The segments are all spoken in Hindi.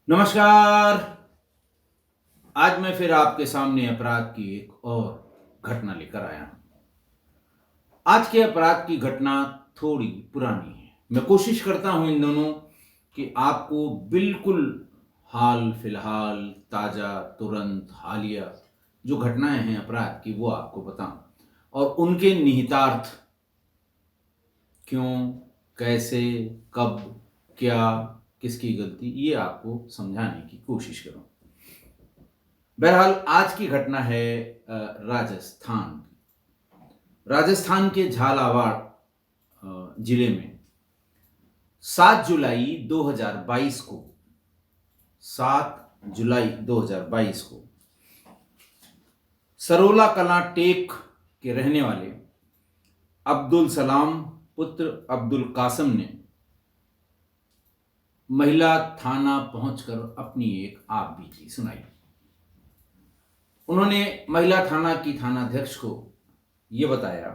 नमस्कार। आज मैं फिर आपके सामने अपराध की एक और घटना लेकर आया हूं। आज के अपराध की घटना थोड़ी पुरानी है। मैं कोशिश करता हूं इन दोनों कि आपको बिल्कुल हाल फिलहाल, ताजा, तुरंत, हालिया जो घटनाएं हैं अपराध की वो आपको बताऊं और उनके निहितार्थ क्यों, कैसे, कब, क्या, किसकी गलती, ये आपको समझाने की कोशिश करूं। बहरहाल आज की घटना है राजस्थान। राजस्थान के झालावाड़ जिले में 7 जुलाई 2022 को 7 जुलाई 2022 को सरोला कलां टेक के रहने वाले अब्दुल सलाम पुत्र अब्दुल कासम ने महिला थाना पहुंचकर अपनी एक आप बीती सुनाई। उन्होंने महिला थाना की थानाध्यक्ष को यह बताया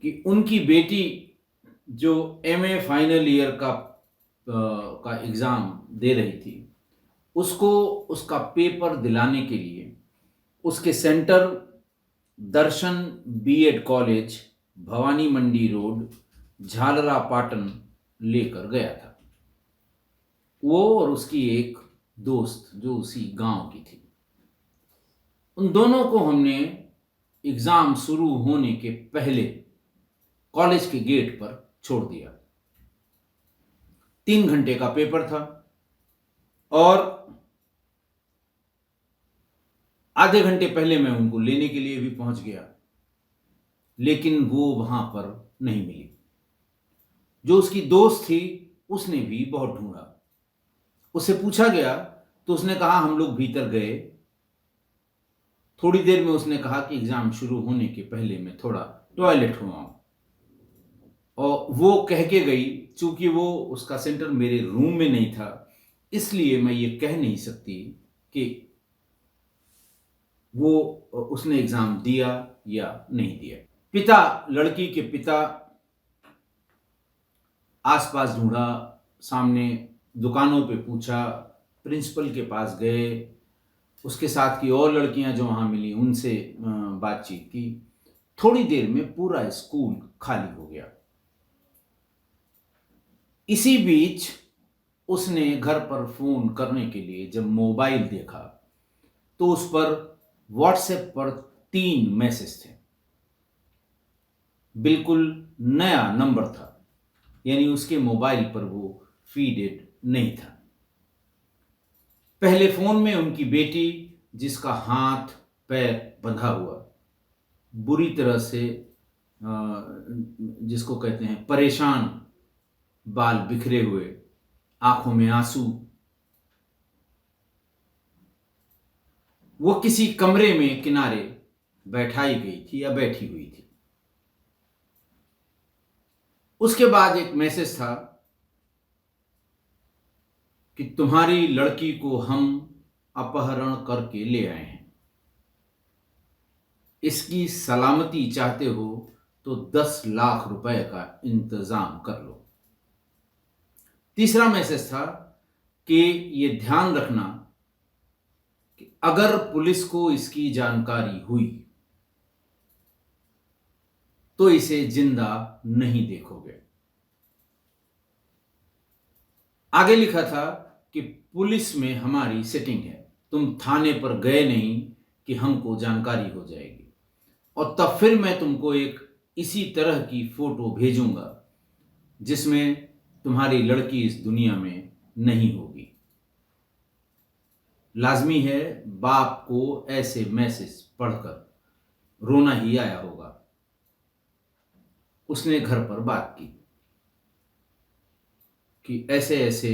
कि उनकी बेटी जो एमए फाइनल ईयर का एग्ज़ाम दे रही थी, उसको उसका पेपर दिलाने के लिए उसके सेंटर दर्शन बीएड कॉलेज, भवानी मंडी रोड, झालरा पाटन लेकर गया था। वो और उसकी एक दोस्त जो उसी गांव की थी। उन दोनों को हमने एग्ज़ाम शुरू होने के पहले कॉलेज के गेट पर छोड़ दिया। 3 घंटे का पेपर था और आधे घंटे पहले मैं उनको लेने के लिए भी पहुंच गया, लेकिन वो वहां पर नहीं मिली। जो उसकी दोस्त थी उसने भी बहुत ढूंढा। उससे पूछा गया तो उसने कहा हम लोग भीतर गए। थोड़ी देर में उसने कहा कि एग्जाम शुरू होने के पहले मैं थोड़ा टॉयलेट हुआ हूं, और वो कह के गई। चूंकि वो उसका सेंटर मेरे रूम में नहीं था, इसलिए मैं ये कह नहीं सकती कि वो उसने एग्जाम दिया या नहीं दिया। पिता, लड़की के पिता आसपास ढूंढा, सामने दुकानों पे पूछा, प्रिंसिपल के पास गए, उसके साथ की और लड़कियां जो वहां मिली उनसे बातचीत की। थोड़ी देर में पूरा स्कूल खाली हो गया। इसी बीच उसने घर पर फोन करने के लिए जब मोबाइल देखा तो उस पर व्हाट्सएप पर 3 मैसेज थे। बिल्कुल नया नंबर था, यानी उसके मोबाइल पर वो फीडेड नहीं था। पहले फोन में उनकी बेटी, जिसका हाथ पैर बंधा हुआ, बुरी तरह से जिसको कहते हैं परेशान, बाल बिखरे हुए, आंखों में आंसू, वो किसी कमरे में किनारे बैठाई गई थी या बैठी हुई थी। उसके बाद एक मैसेज था कि तुम्हारी लड़की को हम अपहरण करके ले आए हैं, इसकी सलामती चाहते हो तो 10 लाख रुपए का इंतजाम कर लो। तीसरा मैसेज था कि ये ध्यान रखना कि अगर पुलिस को इसकी जानकारी हुई तो इसे जिंदा नहीं देखोगे। आगे लिखा था कि पुलिस में हमारी सेटिंग है, तुम थाने पर गए नहीं कि हमको जानकारी हो जाएगी, और तब फिर मैं तुमको एक इसी तरह की फोटो भेजूंगा जिसमें तुम्हारी लड़की इस दुनिया में नहीं होगी। लाजमी है बाप को ऐसे मैसेज पढ़कर रोना ही आया होगा। उसने घर पर बात की कि ऐसे ऐसे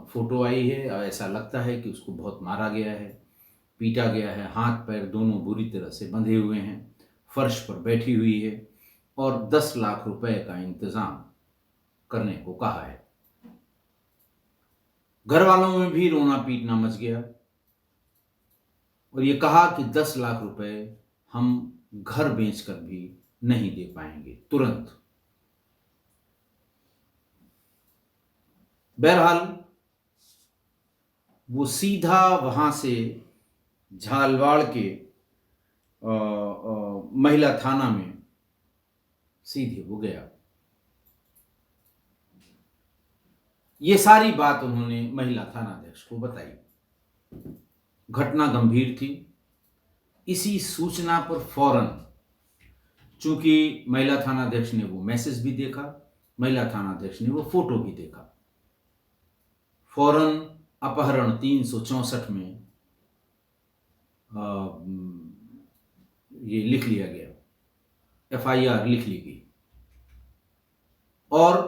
फोटो आई है और ऐसा लगता है कि उसको बहुत मारा गया है, पीटा गया है, हाथ पैर दोनों बुरी तरह से बंधे हुए हैं, फर्श पर बैठी हुई है, और 10 लाख रुपए का इंतजाम करने को कहा है। घर वालों में भी रोना पीटना मच गया और ये कहा कि 10 लाख रुपए हम घर बेचकर भी नहीं दे पाएंगे तुरंत। बहरहाल वो सीधा वहाँ से झालवाड़ के महिला थाना में सीधे वो गया। ये सारी बात उन्होंने महिला थानाध्यक्ष को बताई। घटना गंभीर थी। इसी सूचना पर फौरन, चूंकि महिला थानाध्यक्ष ने वो मैसेज भी देखा, महिला थानाध्यक्ष ने वो फोटो भी देखा, फौरन अपहरण 364 में ये लिख लिया गया, FIR लिख ली गई और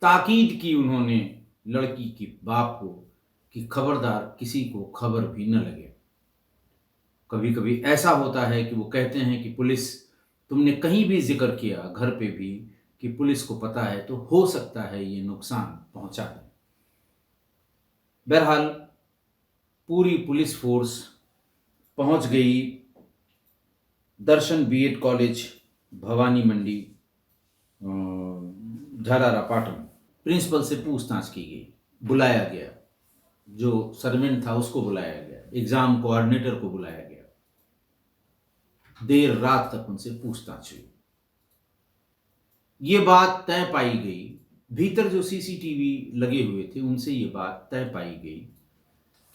ताकीद की उन्होंने लड़की के बाप को कि खबरदार किसी को खबर भी न लगे। कभी कभी ऐसा होता है कि वो कहते हैं कि पुलिस, तुमने कहीं भी जिक्र किया घर पे भी कि पुलिस को पता है तो हो सकता है ये नुकसान पहुंचा दे। बहरहाल पूरी पुलिस फोर्स पहुंच गई दर्शन BEd कॉलेज, भवानी मंडी, झालारा पाटन। प्रिंसिपल से पूछताछ की गई, बुलाया गया, जो सर्वेंट था उसको बुलाया गया, एग्जाम कोऑर्डिनेटर को बुलाया गया। देर रात तक उनसे पूछताछ हुई। ये बात तय पाई गई, भीतर जो CCTV लगे हुए थे उनसे ये बात तय पाई गई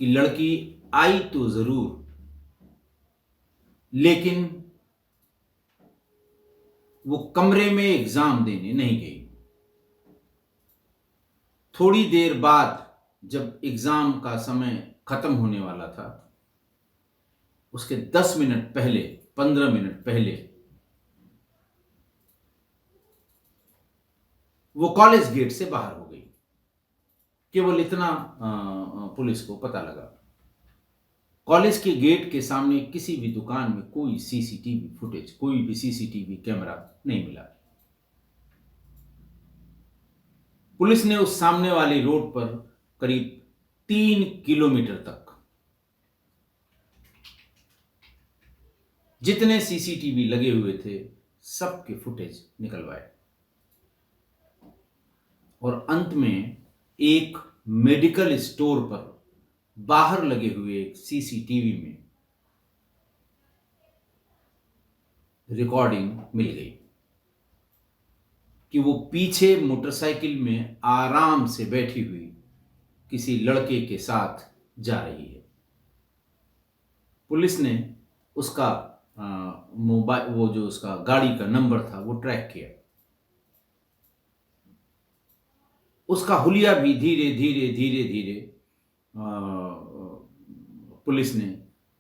कि लड़की आई तो जरूर, लेकिन वो कमरे में एग्जाम देने नहीं गई। थोड़ी देर बाद जब एग्जाम का समय खत्म होने वाला था, उसके 10 मिनट पहले, 15 मिनट पहले वो कॉलेज गेट से बाहर हो गई। केवल इतना पुलिस को पता लगा। कॉलेज के गेट के सामने किसी भी दुकान में कोई CCTV फुटेज, कोई भी CCTV कैमरा नहीं मिला। पुलिस ने उस सामने वाली रोड पर करीब 3 किलोमीटर तक जितने CCTV लगे हुए थे सबके फुटेज निकलवाए और अंत में एक मेडिकल स्टोर पर बाहर लगे हुए एक CCTV में रिकॉर्डिंग मिल गई कि वो पीछे मोटरसाइकिल में आराम से बैठी हुई किसी लड़के के साथ जा रही है। पुलिस ने उसका मोबाइल, वो जो उसका गाड़ी का नंबर था वो ट्रैक किया। उसका हुलिया भी धीरे धीरे धीरे धीरे पुलिस ने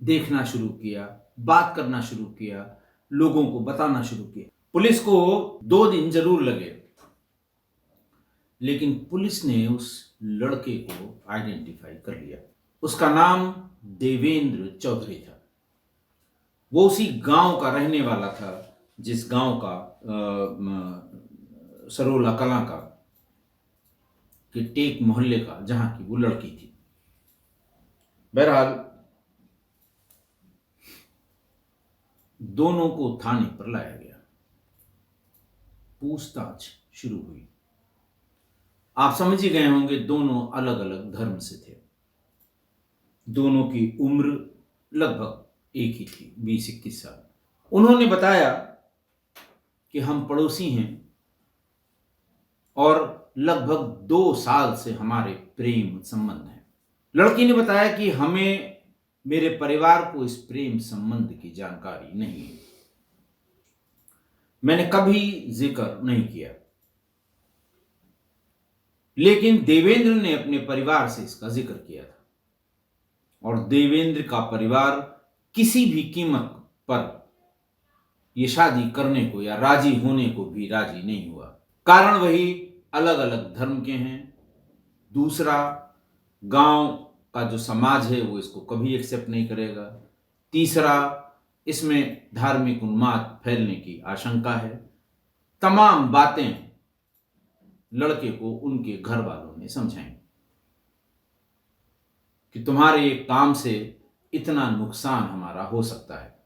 देखना शुरू किया, बात करना शुरू किया, लोगों को बताना शुरू किया। पुलिस को 2 दिन जरूर लगे, लेकिन पुलिस ने उस लड़के को आइडेंटिफाई कर लिया। उसका नाम देवेंद्र चौधरी था। वो उसी गांव का रहने वाला था जिस गांव का सरोला कलां का के टेक मोहल्ले का, जहां की वो लड़की थी। बहरहाल दोनों को थाने पर लाया गया, पूछताछ शुरू हुई। आप समझ ही गए होंगे दोनों अलग अलग धर्म से थे, दोनों की उम्र लगभग एक ही थी, 20-21 साल। उन्होंने बताया कि हम पड़ोसी हैं और लगभग 2 साल से हमारे प्रेम संबंध है। लड़की ने बताया कि हमें, मेरे परिवार को इस प्रेम संबंध की जानकारी नहीं है, मैंने कभी जिक्र नहीं किया, लेकिन देवेंद्र ने अपने परिवार से इसका जिक्र किया था और देवेंद्र का परिवार किसी भी कीमत पर यह शादी करने को या राजी होने को भी राजी नहीं हुआ। कारण वही, अलग अलग धर्म के हैं। दूसरा, गांव का जो समाज है वो इसको कभी एक्सेप्ट नहीं करेगा। तीसरा, इसमें धार्मिक उन्माद फैलने की आशंका है। तमाम बातें लड़के को उनके घर वालों ने समझाई कि तुम्हारे एक काम से इतना नुकसान हमारा हो सकता है।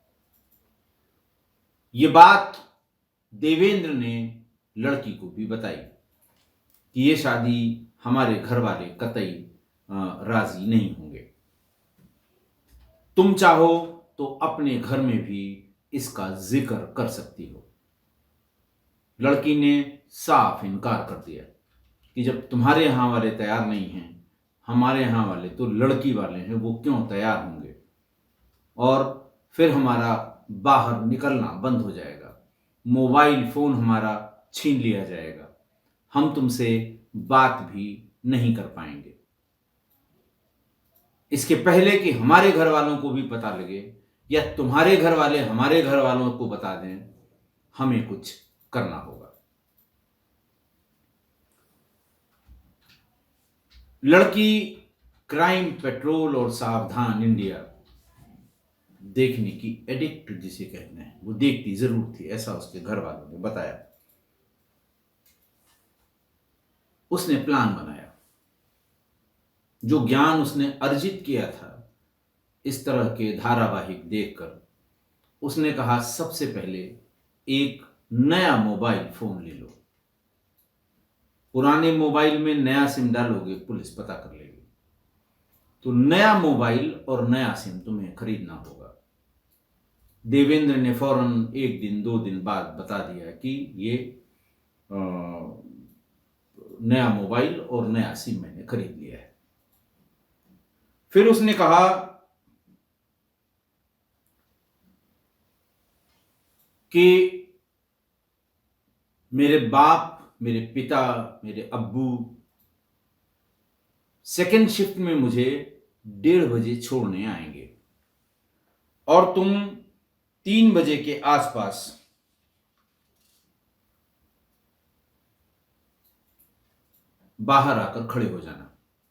ये बात देवेंद्र ने लड़की को भी बताई कि ये शादी हमारे घर वाले कतई राजी नहीं होंगे। तुम चाहो तो अपने घर में भी इसका जिक्र कर सकती हो। लड़की ने साफ इनकार कर दिया कि जब तुम्हारे यहाँ वाले तैयार नहीं हैं, हमारे यहाँ वाले तो लड़की वाले हैं, वो क्यों तैयार होंगे, और फिर हमारा बाहर निकलना बंद हो जाएगा, मोबाइल फोन हमारा छीन लिया जाएगा, हम तुमसे बात भी नहीं कर पाएंगे। इसके पहले कि हमारे घर वालों को भी पता लगे या तुम्हारे घर वाले हमारे घर वालों को बता दें, हमें कुछ करना होगा। लड़की क्राइम पेट्रोल और सावधान इंडिया देखने की एडिक्ट जिसे कहते हैं, वो देखती जरूर थी, ऐसा उसके घर वालों ने बताया। उसने प्लान बनाया। जो ज्ञान उसने अर्जित किया था इस तरह के धारावाहिक देखकर, उसने कहा सबसे पहले एक नया मोबाइल फोन ले लो। पुराने मोबाइल में नया सिम डालोगे पुलिस पता कर लेगी, तो नया मोबाइल और नया सिम तुम्हें खरीदना होगा। देवेंद्र ने फौरन एक दिन दो दिन बाद बता दिया कि ये नया मोबाइल और नया सिम मैंने खरीद लिया है। फिर उसने कहा कि मेरे बाप, मेरे पिता, मेरे अब्बू सेकंड शिफ्ट में मुझे 1:30 बजे छोड़ने आएंगे और तुम 3 बजे के आसपास बाहर आकर खड़े हो जाना।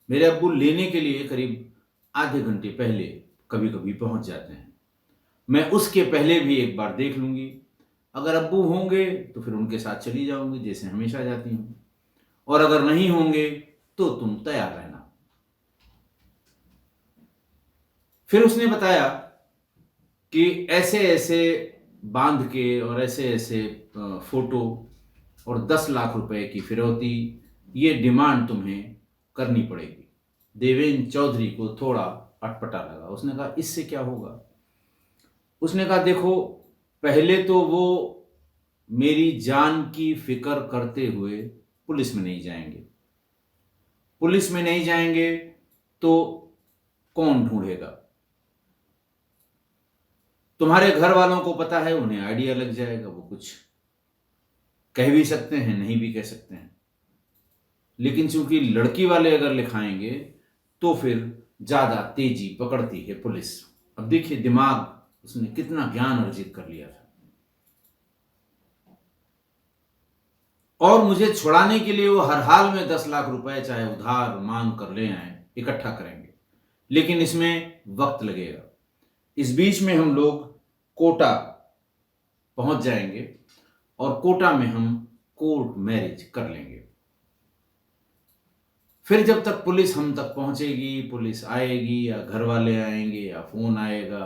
मेरे अब्बू लेने के लिए करीब आधे घंटे पहले कभी कभी पहुंच जाते हैं। मैं उसके पहले भी एक बार देख लूंगी, अगर अब्बू होंगे तो फिर उनके साथ चली जाऊंगी जैसे हमेशा जाती हूं, और अगर नहीं होंगे तो तुम तैयार रहना। फिर उसने बताया कि ऐसे ऐसे बांध के और ऐसे ऐसे फोटो और 10 लाख रुपए की फिरौती, ये डिमांड तुम्हें करनी पड़ेगी। देवेंद्र चौधरी को थोड़ा अटपटा लगा। उसने कहा इससे क्या होगा? उसने कहा देखो, पहले तो वो मेरी जान की फिक्र करते हुए पुलिस में नहीं जाएंगे। पुलिस में नहीं जाएंगे तो कौन ढूंढेगा? तुम्हारे घर वालों को पता है, उन्हें आइडिया लग जाएगा, वो कुछ कह भी सकते हैं, नहीं भी कह सकते हैं। लेकिन चूंकि लड़की वाले अगर लिखाएंगे तो फिर ज्यादा तेजी पकड़ती है पुलिस। अब देखिए दिमाग, उसने कितना ज्ञान अर्जित कर लिया था। और मुझे छुड़ाने के लिए वो हर हाल में 10 लाख रुपए चाहे उधार मांग कर ले आए, इकट्ठा करेंगे, लेकिन इसमें वक्त लगेगा। इस बीच में हम लोग कोटा पहुंच जाएंगे और कोटा में हम कोर्ट मैरिज कर लेंगे। फिर जब तक पुलिस हम तक पहुंचेगी, पुलिस आएगी या घर वाले आएंगे या फोन आएगा,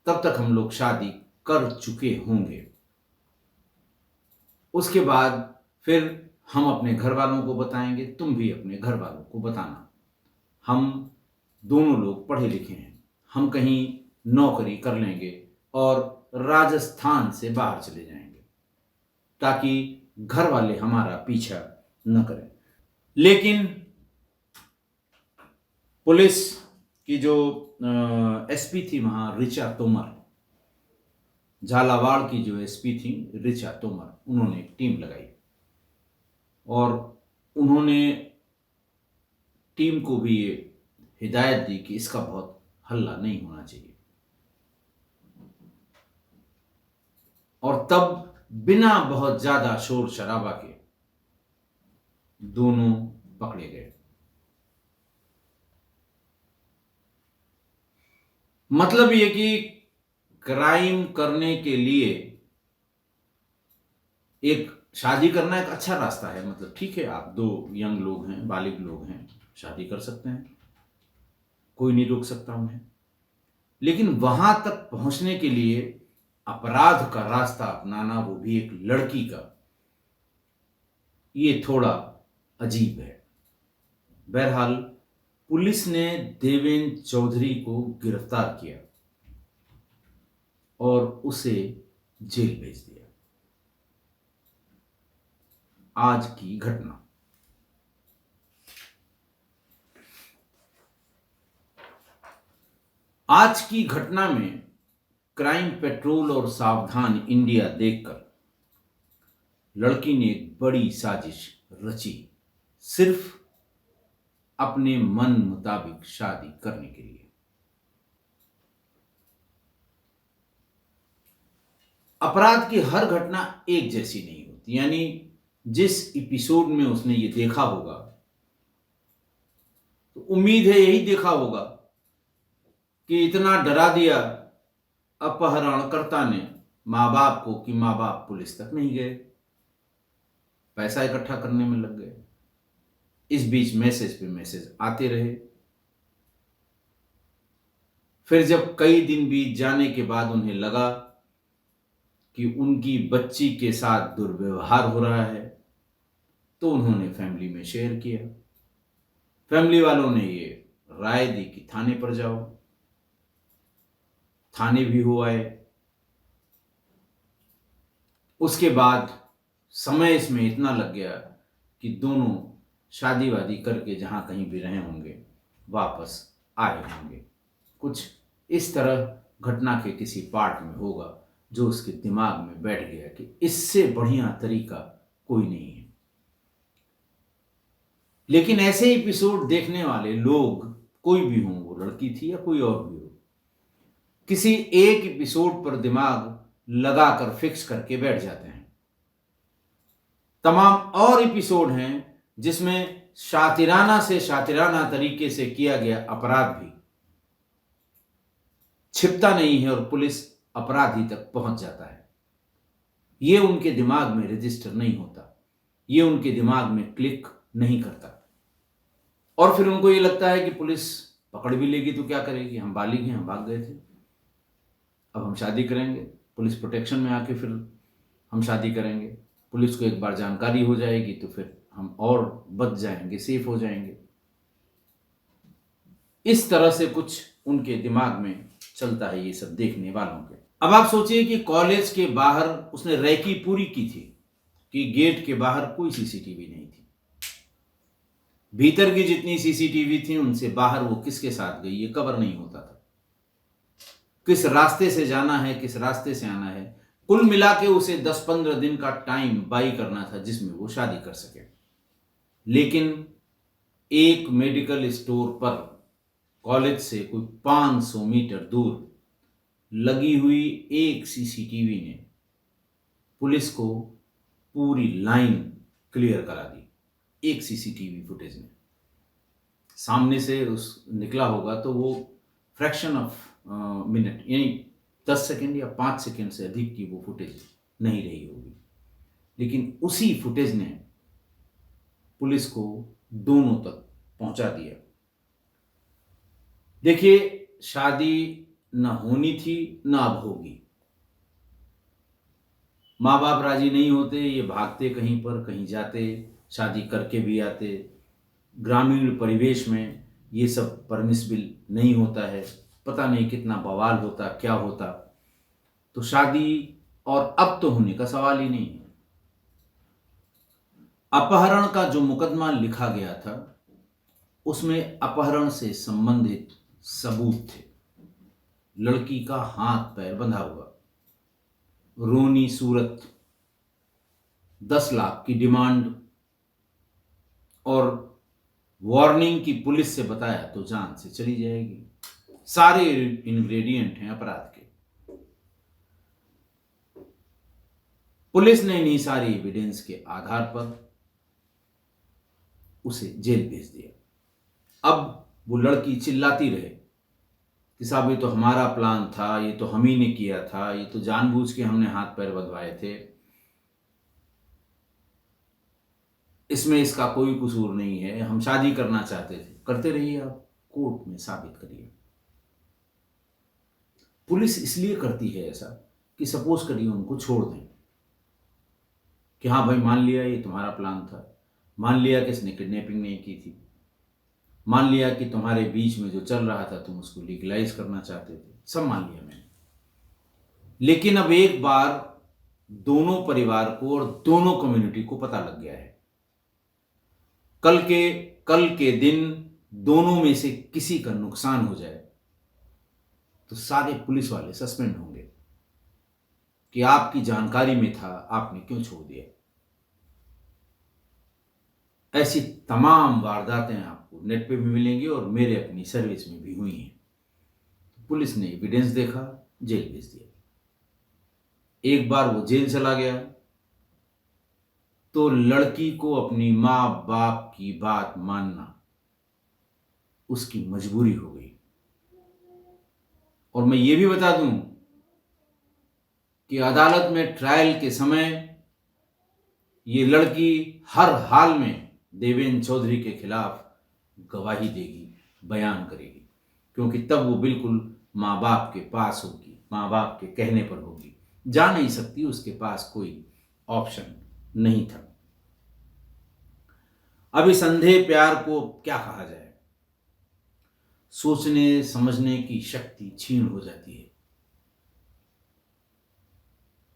तब तक हम लोग शादी कर चुके होंगे। उसके बाद फिर हम अपने घर वालों को बताएंगे, तुम भी अपने घर वालों को बताना। हम दोनों लोग पढ़े लिखे हैं, हम कहीं नौकरी कर लेंगे और राजस्थान से बाहर चले जाएंगे ताकि घर वाले हमारा पीछा न करें। लेकिन पुलिस की जो एसपी थी वहां, ऋचा तोमर, झालावाड़ की जो एसपी थी ऋचा तोमर, उन्होंने एक टीम लगाई और उन्होंने टीम को भी ये हिदायत दी कि इसका बहुत हल्ला नहीं होना चाहिए। और तब बिना बहुत ज्यादा शोर शराबा के दोनों पकड़े गए। मतलब ये कि क्राइम करने के लिए एक शादी करना एक अच्छा रास्ता है। मतलब ठीक है, आप दो यंग लोग हैं, बालिग लोग हैं, शादी कर सकते हैं, कोई नहीं रोक सकता उन्हें। लेकिन वहां तक पहुंचने के लिए अपराध का रास्ता अपनाना, वो भी एक लड़की का, ये थोड़ा अजीब है। बहरहाल पुलिस ने देवेंद्र चौधरी को गिरफ्तार किया और उसे जेल भेज दिया। आज की घटना। आज की घटना में क्राइम पेट्रोल और सावधान इंडिया देखकर लड़की ने एक बड़ी साजिश रची, सिर्फ अपने मन मुताबिक शादी करने के लिए। अपराध की हर घटना एक जैसी नहीं होती, यानी जिस एपिसोड में उसने ये देखा होगा तो उम्मीद है यही देखा होगा कि इतना डरा दिया अपहरणकर्ता ने मां बाप को कि मां बाप पुलिस तक नहीं गए, पैसा इकट्ठा करने में लग गए। इस बीच मैसेज पे मैसेज आते रहे। फिर जब कई दिन बीत जाने के बाद उन्हें लगा कि उनकी बच्ची के साथ दुर्व्यवहार हो रहा है तो उन्होंने फैमिली में शेयर किया। फैमिली वालों ने ये राय दी कि थाने पर जाओ। थाने भी हो आए। उसके बाद समय इसमें इतना लग गया कि दोनों शादी वादी करके जहां कहीं भी रहे होंगे वापस आए होंगे। कुछ इस तरह घटना के किसी पार्ट में होगा जो उसके दिमाग में बैठ गया कि इससे बढ़िया तरीका कोई नहीं है। लेकिन ऐसे एपिसोड देखने वाले लोग कोई भी हों, वो लड़की थी या कोई और भी हो, किसी एक एपिसोड पर दिमाग लगाकर फिक्स करके बैठ जाते हैं। तमाम और एपिसोड हैं जिसमें शातिराना से शातिराना तरीके से किया गया अपराध भी छिपता नहीं है और पुलिस अपराधी तक पहुंच जाता है। ये उनके दिमाग में रजिस्टर नहीं होता, ये उनके दिमाग में क्लिक नहीं करता और फिर उनको ये लगता है कि पुलिस पकड़ भी लेगी तो क्या करेगी, हम बालिग हैं, हम भाग गए थे, अब हम शादी करेंगे, पुलिस प्रोटेक्शन में आके फिर हम शादी करेंगे, पुलिस को एक बार जानकारी हो जाएगी तो फिर हम और बच जाएंगे, सेफ हो जाएंगे। इस तरह से कुछ उनके दिमाग में चलता है ये सब देखने वालों के। अब आप सोचिए कि कॉलेज के बाहर उसने रेकी पूरी की थी कि गेट के बाहर कोई सीसीटीवी नहीं थी। भीतर की जितनी सीसीटीवी थी उनसे बाहर वो किसके साथ गई ये कवर नहीं होता था। किस रास्ते से जाना है, किस रास्ते से आना है, कुल मिला के उसे 10-15 दिन का टाइम बाई करना था जिसमें वो शादी कर सके। लेकिन एक मेडिकल स्टोर पर कॉलेज से कोई 500 मीटर दूर लगी हुई एक सीसीटीवी ने पुलिस को पूरी लाइन क्लियर करा दी। एक सीसीटीवी फुटेज में सामने से उस निकला होगा तो वो फ्रैक्शन ऑफ मिनट यानी 10 सेकेंड या 5 सेकेंड से अधिक की वो फुटेज नहीं रही होगी। लेकिन उसी फुटेज ने पुलिस को दोनों तक पहुंचा दिया। देखिए, शादी न होनी थी न अब होगी। माँ बाप राजी नहीं होते, ये भागते कहीं पर कहीं जाते, शादी करके भी आते। ग्रामीण परिवेश में ये सब परमिसिबल नहीं होता है, पता नहीं कितना बवाल होता, क्या होता। तो शादी और अब तो होने का सवाल ही नहीं है। अपहरण का जो मुकदमा लिखा गया था उसमें अपहरण से संबंधित सबूत थे। लड़की का हाथ पैर बंधा हुआ, रोनी सूरत, 10 लाख की डिमांड और वार्निंग की पुलिस से बताया तो जान से चली जाएगी। सारे इंग्रेडिएंट हैं अपराध के। पुलिस ने इन्हीं सारी एविडेंस के आधार पर उसे जेल भेज दिया। अब वो लड़की चिल्लाती रहे कि साहब ये तो हमारा प्लान था, ये तो हम ही ने किया था, ये तो जानबूझ के हमने हाथ पैर बंधवाए थे, इसमें इसका कोई कसूर नहीं है, हम शादी करना चाहते थे। करते रहिए, आप कोर्ट में साबित करिए। पुलिस इसलिए करती है ऐसा कि सपोज करिए उनको छोड़ दें कि हाँ भाई, मान लिया ये तुम्हारा प्लान था, मान लिया कि इसने किडनैपिंग नहीं की थी, मान लिया कि तुम्हारे बीच में जो चल रहा था तुम उसको लीगलाइज करना चाहते थे, सब मान लिया मैंने। लेकिन अब एक बार दोनों परिवार को और दोनों कम्युनिटी को पता लग गया है। कल के दिन दोनों में से किसी का नुकसान हो जाए तो सारे पुलिस वाले सस्पेंड होंगे कि आपकी जानकारी में था, आपने क्यों छोड़ दिया। ऐसी तमाम वारदातें आपको नेट पे भी मिलेंगी और मेरे अपनी सर्विस में भी हुई हैं। पुलिस ने एविडेंस देखा, जेल भेज दिया। एक बार वो जेल चला गया तो लड़की को अपनी माँ बाप की बात मानना उसकी मजबूरी हो गई। और मैं ये भी बता दूं कि अदालत में ट्रायल के समय ये लड़की हर हाल में देवेंद्र चौधरी के खिलाफ गवाही देगी, बयान करेगी, क्योंकि तब वो बिल्कुल माँ बाप के पास होगी, माँ बाप के कहने पर होगी। जा नहीं सकती, उसके पास कोई ऑप्शन नहीं था। अब इस अंधे प्यार को क्या कहा जाए? सोचने समझने की शक्ति छीन हो जाती है।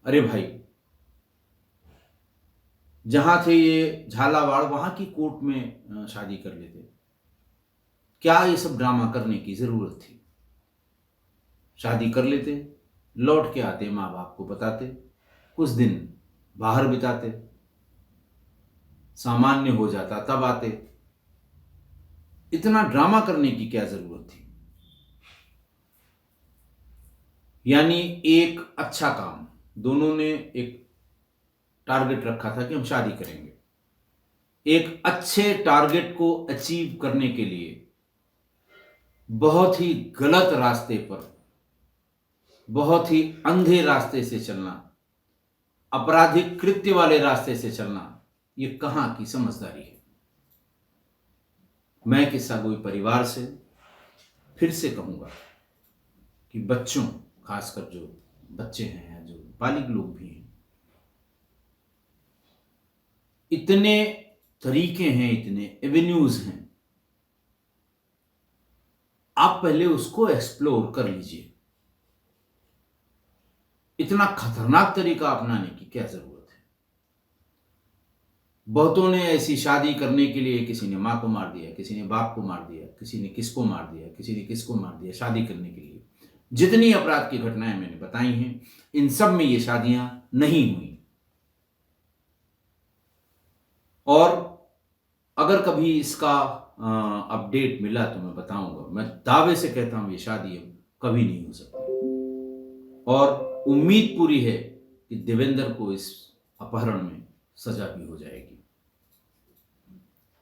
अरे भाई, जहां थे ये झालावाड़, वहां की कोर्ट में शादी कर लेते। क्या ये सब ड्रामा करने की जरूरत थी? शादी कर लेते, लौट के आते, माँ बाप को बताते, कुछ दिन बाहर बिताते, सामान्य हो जाता तब आते। इतना ड्रामा करने की क्या जरूरत थी? यानी एक अच्छा काम, दोनों ने एक टारगेट रखा था कि हम शादी करेंगे। एक अच्छे टारगेट को अचीव करने के लिए बहुत ही गलत रास्ते पर, बहुत ही अंधे रास्ते से चलना, आपराधिक कृत्य वाले रास्ते से चलना, ये कहां की समझदारी है? मैं किस्सा गोई परिवार से फिर से कहूंगा कि बच्चों, खासकर जो बच्चे हैं या जो बालिग लोग भी हैं, इतने तरीके हैं, इतने एवेन्यूज हैं, आप पहले उसको एक्सप्लोर कर लीजिए। इतना खतरनाक तरीका अपनाने की क्या जरूरत है? बहुतों ने ऐसी शादी करने के लिए, किसी ने मां को मार दिया, किसी ने बाप को मार दिया, किसी ने किसको मार दिया, किसी ने किसको मार दिया शादी करने के लिए। जितनी अपराध की घटनाएं मैंने बताई हैं, इन सब में ये शादियां नहीं हुई। और अगर कभी इसका अपडेट मिला तो मैं बताऊंगा। मैं दावे से कहता हूं ये शादी अब कभी नहीं हो सकती। और उम्मीद पूरी है कि देवेंद्र को इस अपहरण में सजा भी हो जाएगी।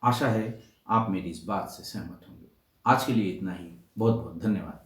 आशा है आप मेरी इस बात से सहमत होंगे। आज के लिए इतना ही। बहुत बहुत धन्यवाद।